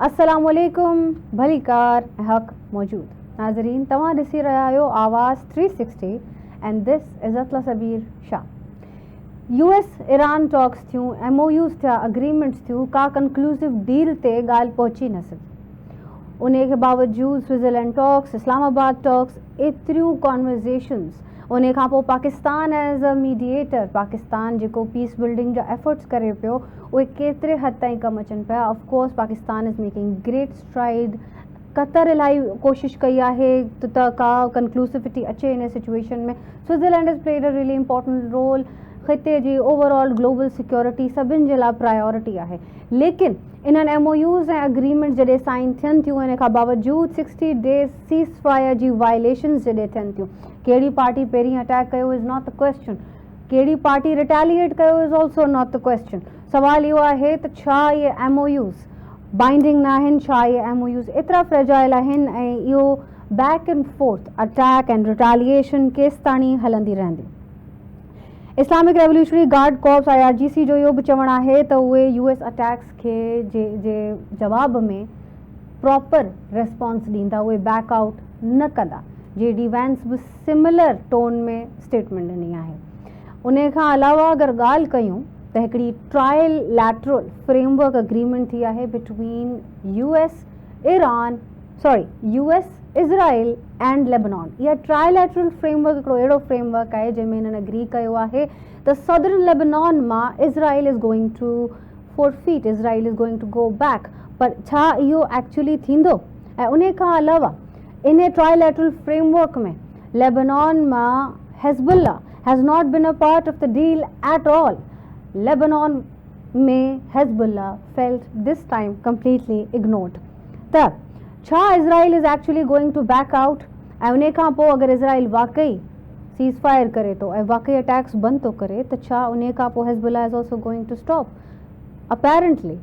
अस्सलामुअलैकुम भलीकार हक मौजूद नाज़रीन तव्हां ॾिसी रहिया आहियो आवाज़ 360 एंड दिस इज़ अतला Sabir Shah. US Iran talks थियूं, MOUs थिया, अग्रीमेंट्स थियूं, का कंक्लूसिव डील ते ॻाल्हि पहुची न सघी। उन के बावजूद स्विट्ज़रलैंड टॉक्स, इस्लामाबाद टॉक्स, एतिरियूं कॉन्वर्सेशन्स, उन खां पोइ Pakistan as a mediator, Pakistan जेको पीस बिल्डिंग जा एफर्ट्स करे पियो, उहे केतिरे हद ताईं कमु अचनि पिया। Of course Pakistan is making great STRIDE. Qatar इलाही कोशिशि कई आहे त का कंक्लूसिविटी अचे इन सिचुएशन में। Switzerland is played a really important role. ख़िते जी ओवरऑल ग्लोबल सिक्योरिटी सभिनि जे लाइ प्रायोरिटी आहे। लेकिन इन्हनि MOUs ऐं अग्रीमेंट जॾहिं साइन थियनि थियूं, इन खां बावजूद 60 डेज़ सीज़ फायर जी वायलेशन्स जॾहिं थियनि थियूं, कहिड़ी पार्टी पहिरीं अटैक कयो इज़ नॉट द क्वेश्चन, कहिड़ी पार्टी रिटेलिएट कयो is also not the question. सवाल इहो आहे त छा इहे MOUs बाइंडिंग न आहिनि, छा इहे MOUs एतिरा फ्रेजाइल आहिनि ऐं इहो back and fourth attack and retaliation केसि ताणी हलंदी रहंदी। Islamic revolutionary guard corps IRGC जो इहो बि चवणु आहे त उहे US अटैक्स खे जे जवाब में प्रॉपर रिस्पॉन्स ॾींदा, उहे बैकआउट न कंदा। JD वैंस बि सिमिलर टोन में स्टेटमेंट ॾिनी आहे। उन खां अलावा अगरि ॻाल्हि कयूं त हिकिड़ी ट्रायल लैटरल फ्रेमवर्क अग्रीमेंट थी आहे between US Israel and Lebanon. इहा ट्रायलैटरल फ्रेमवर्क हिकिड़ो अहिड़ो फ्रेमवर्क आहे जंहिंमें हिननि एग्री कयो आहे त सदर्न लेबनान मां Israel is going to forfeit, Israel is going to go back. पर छा इहो एक्चुअली थींदो? ऐं उन खां अलावा इन ट्रायलैटरल फ्रेमवर्क में लेबनान मां Hezbollah has not been a part of the deal at all. Lebanon में Hezbollah felt this time completely ignored. त छा Israel is actually going to back out? ऐं उन खां पोइ अगरि इज़राइल वाकई सीज़ फायर करे थो ऐं वाकई अटैक्स बंदि थो करे, त छा उन खां पोइ Hezbollah is also going to stop? Apparently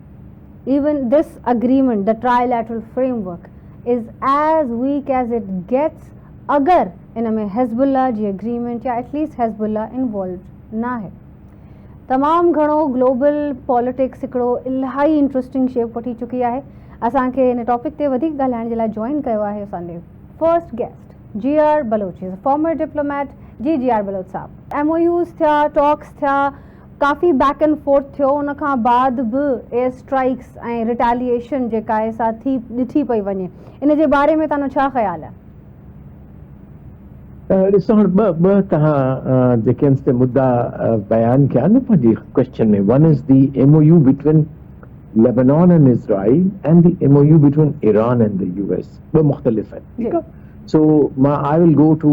even this agreement, the trilateral framework, is as weak as it gets अगर इन में हिज़्बुल्लाह जी एग्रीमेंट या एटलीस्ट हिज़्बुल्लाह इन्वॉल्व न आहे। तमामु घणो ग्लोबल पॉलिटिक्स हिकिड़ो इलाही इंट्रस्टिंग शेप वठी चुकी आहे। असांखे इन टॉपिक ते वधीक ॻाल्हाइण जे लाइ जॉइन कयो आहे असांजे first guest GR Baloch, former diplomat. GR Baloch sahab, MOUs थिया, टॉक्स थिया, काफ़ी बैक एंड फोर्थ थियो, उन खां बाद बि एयर स्ट्राइक्स ऐं रिटेलिएशन जेका आहे सा थी ॾिठी पई वञे, इन जे बारे में तव्हांजो छा ख़्यालु आहे? ॾिसो हाणे ॿ तव्हां जेके ते मुद्दा बयानु कया न पंहिंजी क्वेश्चन में, one is the MOU between Lebanon and Israel and the MOU between Iran and the US। ॿ मुख़्तलिफ़ आहिनि, ठीकु आहे। So I will go to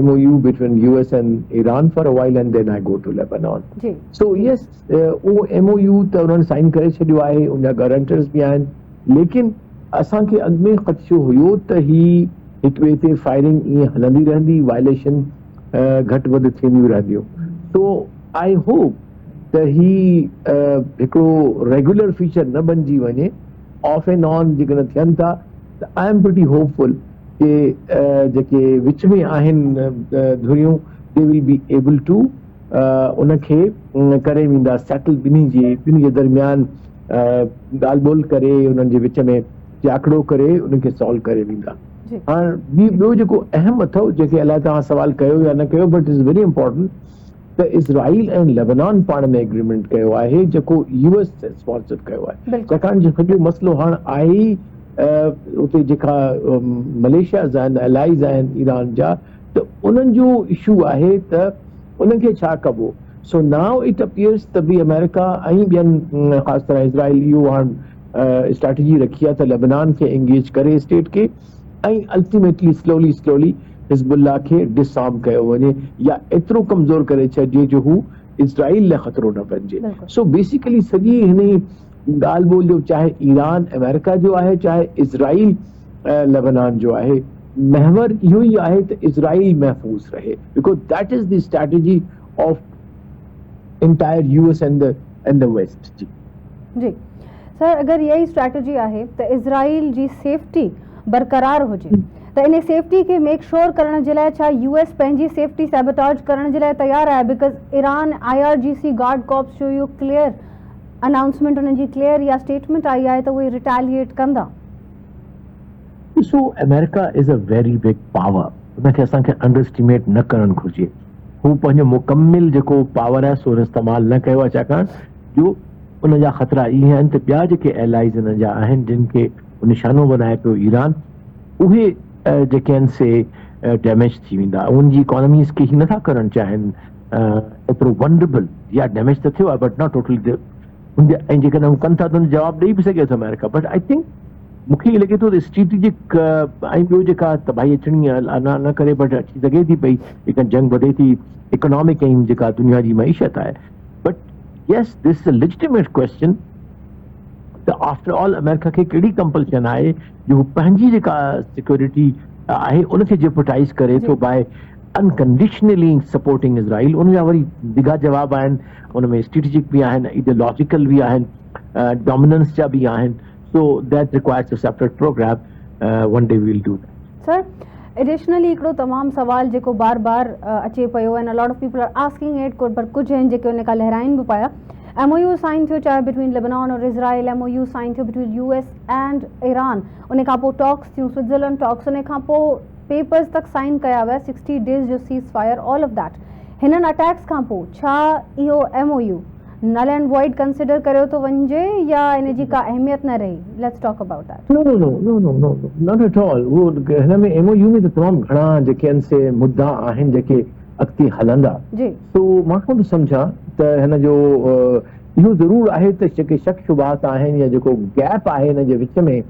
MOU between US and Iran for a while and then I go to Lebanon. So yes, वो MOU त उन्होंने sign करे छॾियो आहे, उनजा गारंटर्स बि आहिनि, लेकिन असांखे अॻु में ख़दशो हुयो त ही हिक ॿिए ते फायरिंग ईअं हलंदी रहंदी, वायलेशन घटि वधि थींदियूं रहंदियूं। So I hope त ही हिकिड़ो रेगुलर फीचर न बणिजी वञे, ऑफ एंड ऑन जेकॾहिं थियनि था त आई एम प्रिटी होपफुल के जेके विच में आहिनि धुरियूं, they will be able to उनखे करे वेंदा, सेटल ॿिन्ही जे दरमियान ॻाल्हि ॿोल करे, उन्हनि जे विच में जाकड़ो करे उनखे सॉल्व करे वेंदा। हाणे ॿियो जेको अहम अथव, जेके अलाए तव्हां सवाल कयो या न कयो, बट इज़ वेरी इंपॉर्टेंट, त इज़राइल ऐं लेबनान पाण में एग्रीमेंट कयो आहे जेको US स्पॉन्सर कयो आहे। छाकाणि जो सॼो मसइलो हाणे आहे उते जेका मलेशियाज़ आहिनि, एलाइज़ आहिनि ईरान जा, त उन्हनि जो इशू आहे त उनखे छा कबो। सो नाउ इट अपीयर्स त बि अमेरिका ऐं ॿियनि ख़ासि तरह इज़राइल इहो हाणे स्ट्रेटजी रखी आहे त लेबनान खे एंगेज करे स्टेट खे, ऐं अल्टीमेटली स्लोली हिज़्बुल्लाह खे डिसआर्म कयो वञे या एतिरो कमज़ोर करे छॾिजे जो हू इज़राइल लाइ ख़तरो न बणिजे। सो बेसिकली सॼी हिन ॻाल्हि ॿोल जो, चाहे ईरान अमेरिका जो आहे, चाहे इज़राइल लेबनान जो आहे, महवर इहो ई आहे त इज़राइल महफूज़ रहे, because that is the strategy of entire US and the west. जी सर, अगरि इहा ई स्ट्रेटजी आहे त इज़राइल जी सेफ्टी बरक़रार हुजे, त इन सेफ्टी खे मेक श्योर करण जे लाइ छा US पंहिंजी सेफ्टी सैबोटाज करण जे लाइ तयारु आहे? Because Iran IRGC guard corps जो इहो क्लियर अनाउंसमेंट उन्हनि जी क्लियर या स्टेटमेंट आई आहे त उहे रिटेलिएट कंदा? So America is a very big power. उनखे असांखे अंडरस्टिमेट न करणु घुरिजे. हू पंहिंजो मुकमिल जेको पावर आहे सो इस्तेमालु न कयो आहे, छाकाणि जो उन जा ख़तरा इहे आहिनि त ॿिया जेके एलाइज़ हिन जा आहिनि जिन खे निशानो बनाए पियो ईरान, उहे जेके आहिनि से डैमेज थी वेंदा. उनजी इकोनॉमीज़ खे ई नथा करणु चाहिनि एतिरो वनरेबल. या डैमेज त थियो आहे बट नॉट टोटली. ऐं जेकॾहिं हू कनि था त जवाबु ॾेई बि सघे थो अमेरिका. बट आई थिंक मूंखे ईअं लॻे थो त स्ट्रेटेजिक ऐं ॿियो जेका तबाही अचणी आहे न करे बट अची सघे थी पई. जेका जंग वधे थी इकोनॉमिक ऐं जेका दुनिया जी मईशत आहे. But Yes this is a legitimate question त आफ्टर ऑल अमेरिका खे कहिड़ी कंपल्शन आहे जो हू पंहिंजी जेका सिक्योरिटी आहे उनखे जेपटाइज़ करे थो बाय अनकंडीशनली सपोर्टिंग इज़राइल. उन जा वरी दिघा जवाब आहिनि, उन में स्ट्रेटेजिक बि आहिनि, आइडियोलॉजिकल बि आहिनि, डोमिनेंस जा भी आहिनि. So that requires a separate program. One day we will do that. Sir, additionally हिकिड़ो तमामु सवाल जेको बार बार अचे पियो and a lot of people are asking it, पर कुझु आहिनि जेके उन खां लहराइनि बि पिया. MOU साइन थियो चाहे बिटवीन लेबनान और इज़राइल, MOU साइन थियो बिटवीन US एंड ईरान. उन खां पोइ टॉक्स थियूं, स्विट्ज़रलैंड टॉक्स, उन खां पोइ पेपर्स तक साइन कया विया 60 डेज़ जो seize fire, all of that. हिननि अटैक्स खां पोइ छा इहो MOU null and void consider करियो तो वंजे या इन जी का अहमियत न रही? Let's talk about that. No, not at all. वो हिन में MOU में त तमामु घणा जेके आहिनि से मुद्दा आहिनि जेके अॻिते हलंदा. जी. So मां कोन सम्झां त हिन जो इहो ज़रूर आहे त जेके शक शुबात आहिनि या जेको गैप आहे हिन जे विच में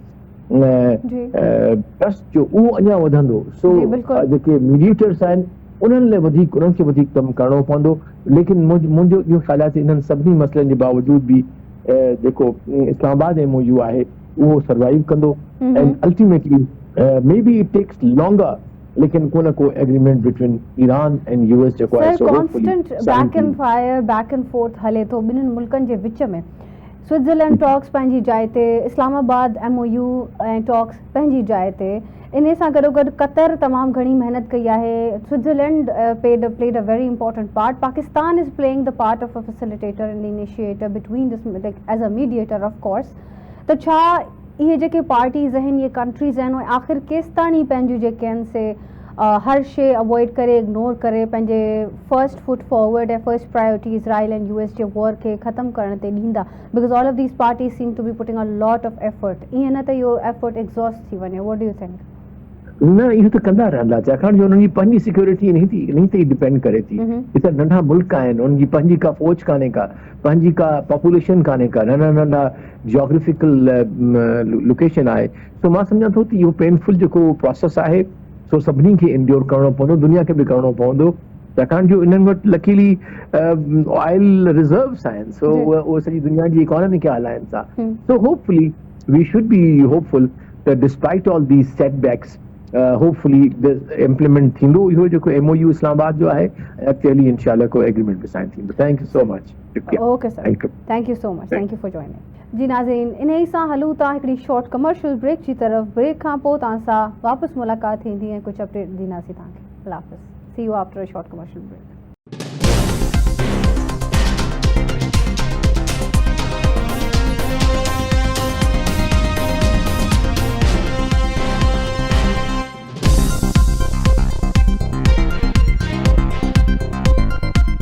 ट्रस्ट जो उहो अञा वधंदो. सो जेके मीडिएटर्स आहिनि उन्हनि लाइ वधीक उन्हनि खे वधीक कमु करणो पवंदो. लेकिन मुंहिंजो इहो ख़्यालु आहे त इन्हनि सभिनी मसइलनि जे बावजूद बि जेको इस्लामाबाद MOU आहे उहो सर्वाइव कंदो. And ultimately may be it takes longer, लेकिन को न को agreement between Iran and US जेको आहे so constant back and fire back and forth हले थो ॿिन्हिनि मुल्कनि जे विच में. स्विट्ज़रलैंड टॉक्स पंहिंजी जाइ ते, इस्लामाबाद MOU ऐं टॉक्स पंहिंजी जाइ ते. इन सां गॾोगॾु कतर तमामु घणी महिनत कई आहे. Switzerland played a very important part. Pakistan is playing the part of a facilitator and initiator between this as a mediator of course. त छा इहे जेके पार्टीज़ आहिनि, ये कंट्रीज़ आहिनि, उहे आख़िर केसिताणी पंहिंजूं जेके आहिनि से हर शइ अवॉइड करे, इग्नोर करे पंहिंजे फर्स्ट फुट फॉरवर्ड ऐं first priority Israel and US J war खे ख़तमु करण ते ॾींदा? Because all of these parties seem to be putting a lot of effort. ईअं न त इहो एफर्ट एग्ज़ॉस्ट थी वञे. What do U think? न, इहो त कंदा रहंदा, छाकाणि जो उन्हनि जी पंहिंजी सिक्योरिटी इन ते डिपेंड करे थी. हे त नंढा मुल्क आहिनि, उन्हनि जी पंहिंजी का फौज कान्हे का, पंहिंजी का पॉपुलेशन कान्हे का, नंढा जियोग्राफिकल लोकेशन आहे. सो मां सम्झां थो त इहो पेनफुल जेको प्रोसेस आहे सो सभिनी खे इंड्योर करणो पवंदो, दुनिया खे बि करणो पवंदो, छाकाणि जो इन्हनि वटि लकीली ऑयल रिजर्व्स आहिनि. सो उहे सॼी दुनिया जी इकोनॉमी खे हलाइनि था. So hopefully we should be hopeful that despite all these setbacks, hopefully the implement थींदो इहो जेको MOU इस्लामाबाद जो आहे. एक्चुअली इंशाल्लाह को एग्रीमेंट बि साइन थींदो. Thank you so much. Okay sir, thank you so much. Thank you for joining. जी नाज़रीन, इन ई सां हलूं था हिकिड़ी शॉर्ट कमर्शियल ब्रेक जी तरफ़. ब्रेक खां पोइ तव्हां सां वापसि मुलाक़ात थींदी ऐं कुझु अपडेट ॾींदासीं तव्हांखे. अल्लाह हाफ़िज़. See you after a short commercial brake.